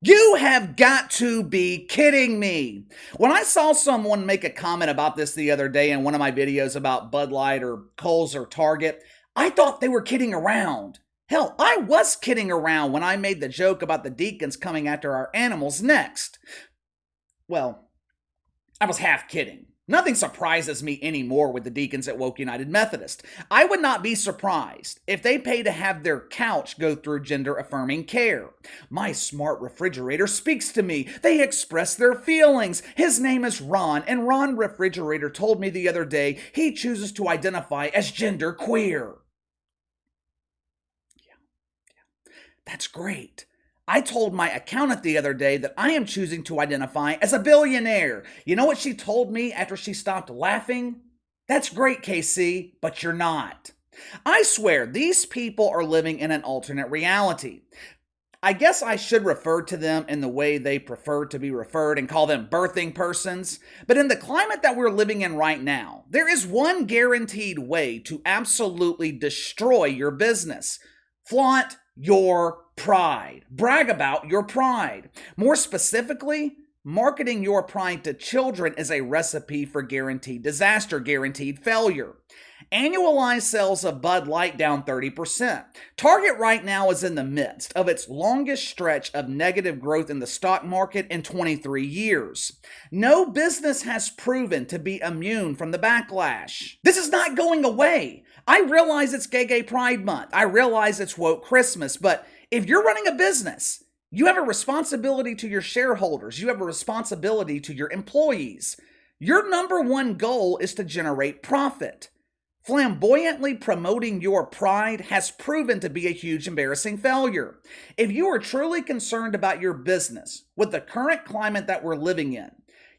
You have got to be kidding me. When I saw someone make a comment about this the other day in one of my videos about Bud Light or Kohl's or Target, I thought they were kidding around. Hell, I was kidding around when I made the joke about the deacons coming after our animals next. Well, I was half kidding. Nothing surprises me anymore with the deacons at Woke United Methodist. I would not be surprised if they pay to have their couch go through gender-affirming care. My smart refrigerator speaks to me. They express their feelings. His name is Ron, and Ron Refrigerator told me the other day he chooses to identify as gender queer. Yeah, that's great. I told my accountant the other day that I am choosing to identify as a billionaire. You know what she told me after she stopped laughing? That's great, KC, but you're not. I swear, these people are living in an alternate reality. I guess I should refer to them in the way they prefer to be referred and call them birthing persons. But in the climate that we're living in right now, there is one guaranteed way to absolutely destroy your business. Flaunt your pride. Brag about your pride. More specifically, marketing your pride to children is a recipe for guaranteed disaster, guaranteed failure. Annualized sales of Bud Light down 30%. Target right now is in the midst of its longest stretch of negative growth in the stock market in 23 years. No business has proven to be immune from the backlash. This is not going away. I realize it's Gay Pride Month. I realize it's Woke Christmas, but if you're running a business, you have a responsibility to your shareholders. You have a responsibility to your employees. Your number one goal is to generate profit. Flamboyantly promoting your pride has proven to be a huge embarrassing failure. If you are truly concerned about your business with the current climate that we're living in,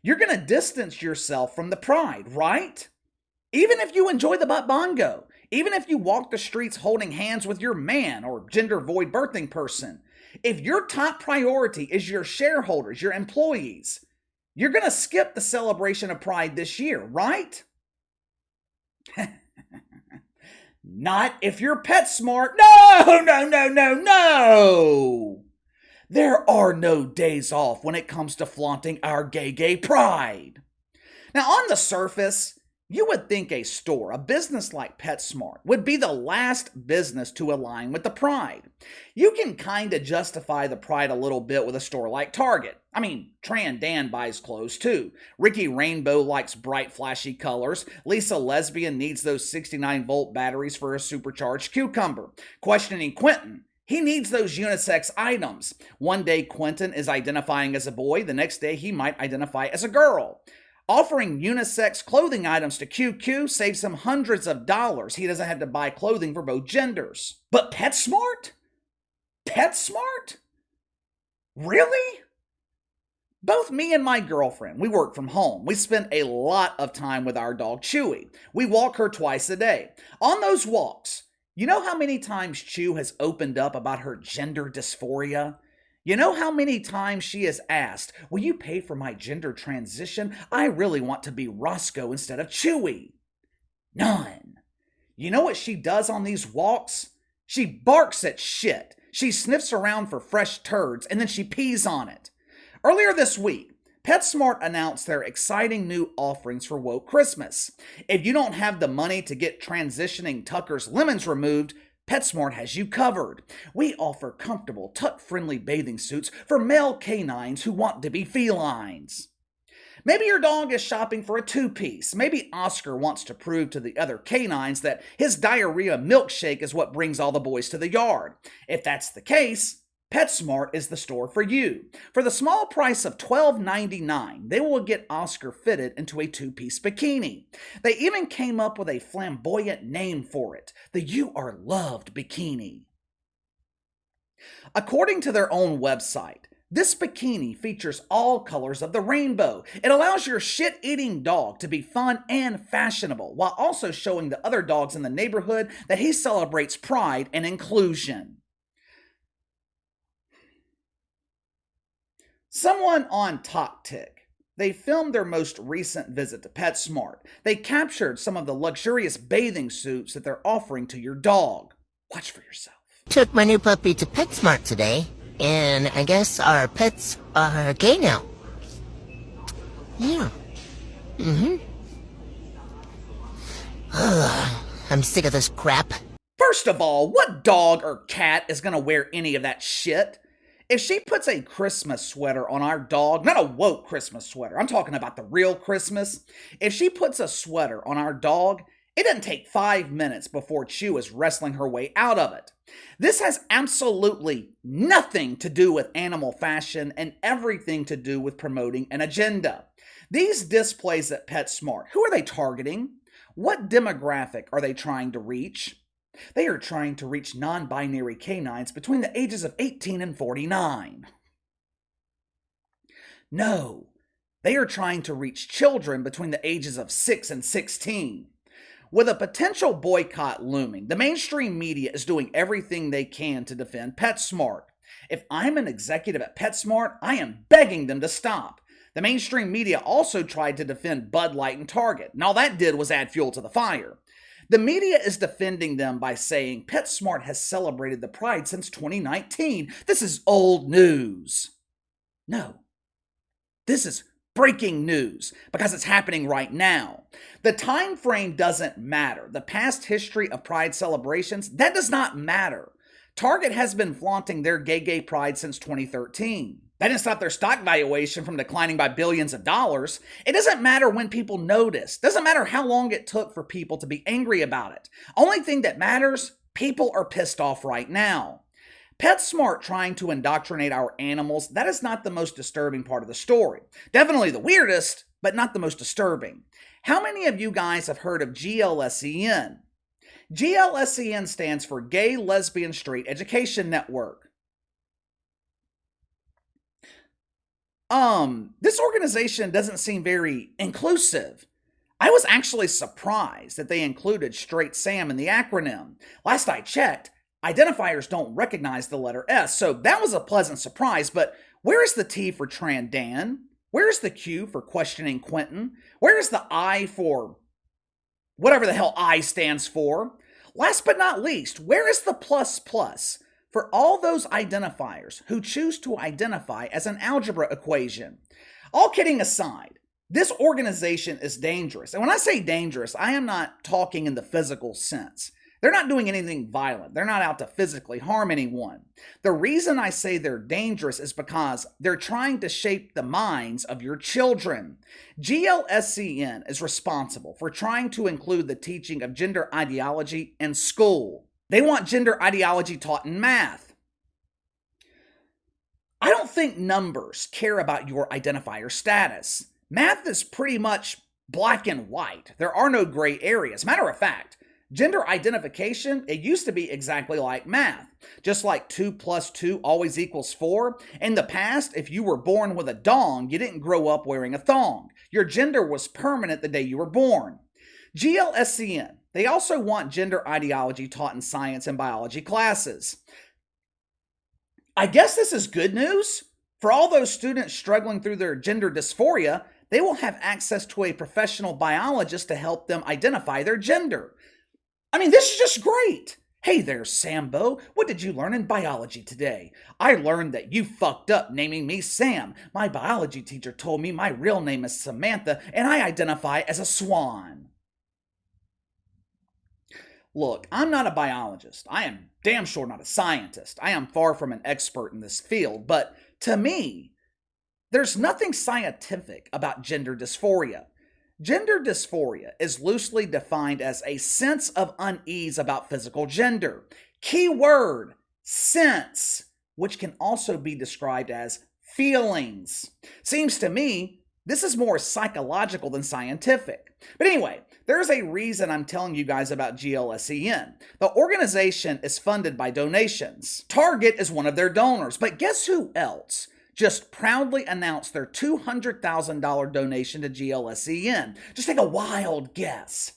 you're going to distance yourself from the pride, right? Even if you enjoy the butt bongo, even if you walk the streets holding hands with your man or gender void birthing person, if your top priority is your shareholders, your employees, you're going to skip the celebration of pride this year, right? Not if you're PetSmart. No. There are no days off when it comes to flaunting our gay pride. Now, on the surface, you would think a store, a business like PetSmart, would be the last business to align with the pride. You can kind of justify the pride a little bit with a store like Target. I mean, Tran Dan buys clothes too. Ricky Rainbow likes bright, flashy colors. Lisa Lesbian needs those 69-volt batteries for a supercharged cucumber. Questioning Quentin. He needs those unisex items. One day Quentin is identifying as a boy, the next day he might identify as a girl. Offering unisex clothing items to QQ saves him hundreds of dollars. He doesn't have to buy clothing for both genders. But PetSmart? PetSmart? Really? Both me and my girlfriend, we work from home. We spend a lot of time with our dog Chewy. We walk her twice a day. On those walks, you know how many times Chew has opened up about her gender dysphoria? You know how many times she has asked, will you pay for my gender transition? I really want to be Roscoe instead of Chewy. None. You know what she does on these walks? She barks at shit. She sniffs around for fresh turds and then she pees on it. Earlier this week, PetSmart announced their exciting new offerings for Woke Christmas. If you don't have the money to get transitioning Tucker's lemons removed, PetSmart has you covered. We offer comfortable, tuck-friendly bathing suits for male canines who want to be felines. Maybe your dog is shopping for a two-piece. Maybe Oscar wants to prove to the other canines that his diarrhea milkshake is what brings all the boys to the yard. If that's the case, PetSmart is the store for you. For the small price of $12.99, they will get Oscar fitted into a two-piece bikini. They even came up with a flamboyant name for it, the You Are Loved Bikini. According to their own website, this bikini features all colors of the rainbow. It allows your shit-eating dog to be fun and fashionable, while also showing the other dogs in the neighborhood that he celebrates pride and inclusion. Someone on TokTik, they filmed their most recent visit to PetSmart. They captured some of the luxurious bathing suits that they're offering to your dog. Watch for yourself. Took my new puppy to PetSmart today. And I guess our pets are gay now. Yeah. Mm-hmm. I'm sick of this crap. First of all, what dog or cat is going to wear any of that shit? If she puts a Christmas sweater on our dog, not a woke Christmas sweater, I'm talking about the real Christmas. If she puts a sweater on our dog, it doesn't take 5 minutes before Chew is wrestling her way out of it. This has absolutely nothing to do with animal fashion and everything to do with promoting an agenda. These displays at PetSmart, who are they targeting? What demographic are they trying to reach? They are trying to reach non-binary canines between the ages of 18 and 49. No, they are trying to reach children between the ages of 6 and 16. With a potential boycott looming, the mainstream media is doing everything they can to defend PetSmart. If I'm an executive at PetSmart, I am begging them to stop. The mainstream media also tried to defend Bud Light and Target, and all that did was add fuel to the fire. The media is defending them by saying PetSmart has celebrated the Pride since 2019. This is old news. No, this is breaking news because it's happening right now. The time frame doesn't matter. The past history of Pride celebrations, that does not matter. Target has been flaunting their gay pride since 2013. That didn't stop their stock valuation from declining by billions of dollars. It doesn't matter when people notice. It doesn't matter how long it took for people to be angry about it. Only thing that matters, people are pissed off right now. PetSmart trying to indoctrinate our animals, that is not the most disturbing part of the story. Definitely the weirdest, but not the most disturbing. How many of you guys have heard of GLSEN? GLSEN stands for Gay, Lesbian, Straight Education Network. This organization doesn't seem very inclusive. I was actually surprised that they included Straight Sam in the acronym. Last I checked, identifiers don't recognize the letter S, so that was a pleasant surprise, but where is the T for Trandan? Where is the Q for questioning Quentin? Where is the I for whatever the hell I stands for? Last but not least, where is the plus plus for all those identifiers who choose to identify as an algebra equation? All kidding aside, this organization is dangerous. And when I say dangerous, I am not talking in the physical sense. They're not doing anything violent. They're not out to physically harm anyone. The reason I say they're dangerous is because they're trying to shape the minds of your children. GLSEN is responsible for trying to include the teaching of gender ideology in school. They want gender ideology taught in math. I don't think numbers care about your identifier status. Math is pretty much black and white. There are no gray areas. Matter of fact, gender identification, it used to be exactly like math. Just like 2 plus 2 always equals 4. In the past, if you were born with a dong, you didn't grow up wearing a thong. Your gender was permanent the day you were born. GLSEN, they also want gender ideology taught in science and biology classes. I guess this is good news. For all those students struggling through their gender dysphoria, they will have access to a professional biologist to help them identify their gender. I mean, this is just great. Hey there, Sambo. What did you learn in biology today? I learned that you fucked up naming me Sam. My biology teacher told me my real name is Samantha, and I identify as a swan. Look, I'm not a biologist. I am damn sure not a scientist. I am far from an expert in this field, but to me, there's nothing scientific about gender dysphoria. Gender dysphoria is loosely defined as a sense of unease about physical gender. Key word, sense, which can also be described as feelings. Seems to me this is more psychological than scientific. But anyway, there's a reason I'm telling you guys about GLSEN. The organization is funded by donations. Target is one of their donors, but guess who else just proudly announced their $200,000 donation to GLSEN? Just take a wild guess.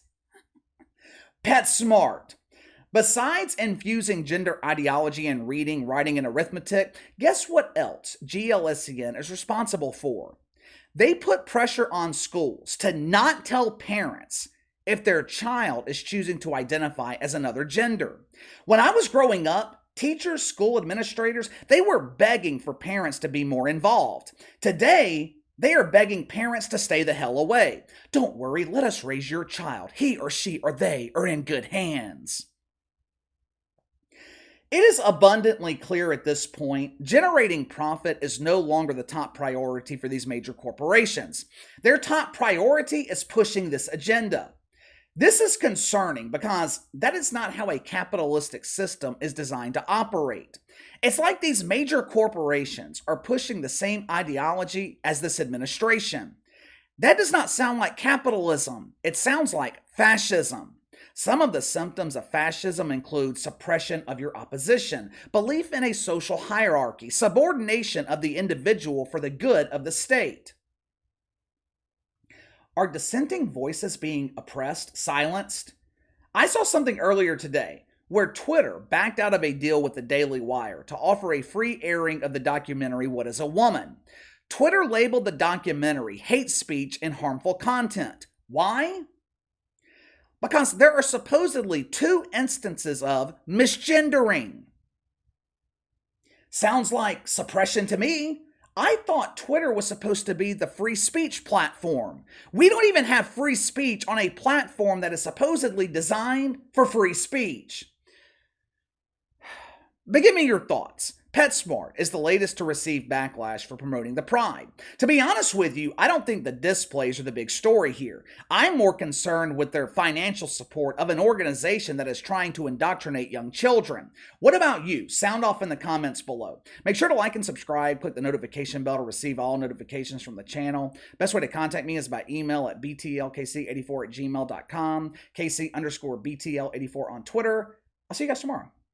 PetSmart. Besides infusing gender ideology in reading, writing, and arithmetic, guess what else GLSEN is responsible for? They put pressure on schools to not tell parents if their child is choosing to identify as another gender. When I was growing up, Teachers, school administrators, they were begging for parents to be more involved. Today, they are begging parents to stay the hell away. Don't worry, let us raise your child. He or she or they are in good hands. It is abundantly clear at this point, generating profit is no longer the top priority for these major corporations. Their top priority is pushing this agenda. This is concerning because that is not how a capitalistic system is designed to operate. It's like these major corporations are pushing the same ideology as this administration. That does not sound like capitalism. It sounds like fascism. Some of the symptoms of fascism include suppression of your opposition, belief in a social hierarchy, subordination of the individual for the good of the state. Are dissenting voices being oppressed, silenced? I saw something earlier today where Twitter backed out of a deal with the Daily Wire to offer a free airing of the documentary What is a Woman? Twitter labeled the documentary hate speech and harmful content. Why? Because there are supposedly 2 instances of misgendering. Sounds like suppression to me. I thought Twitter was supposed to be the free speech platform. We don't even have free speech on a platform that is supposedly designed for free speech. But give me your thoughts. PetSmart is the latest to receive backlash for promoting the pride. To be honest with you, I don't think the displays are the big story here. I'm more concerned with their financial support of an organization that is trying to indoctrinate young children. What about you? Sound off in the comments below. Make sure to like and subscribe. Click the notification bell to receive all notifications from the channel. Best way to contact me is by email at btlkc84@gmail.com, KC_BTL84 on Twitter. I'll see you guys tomorrow.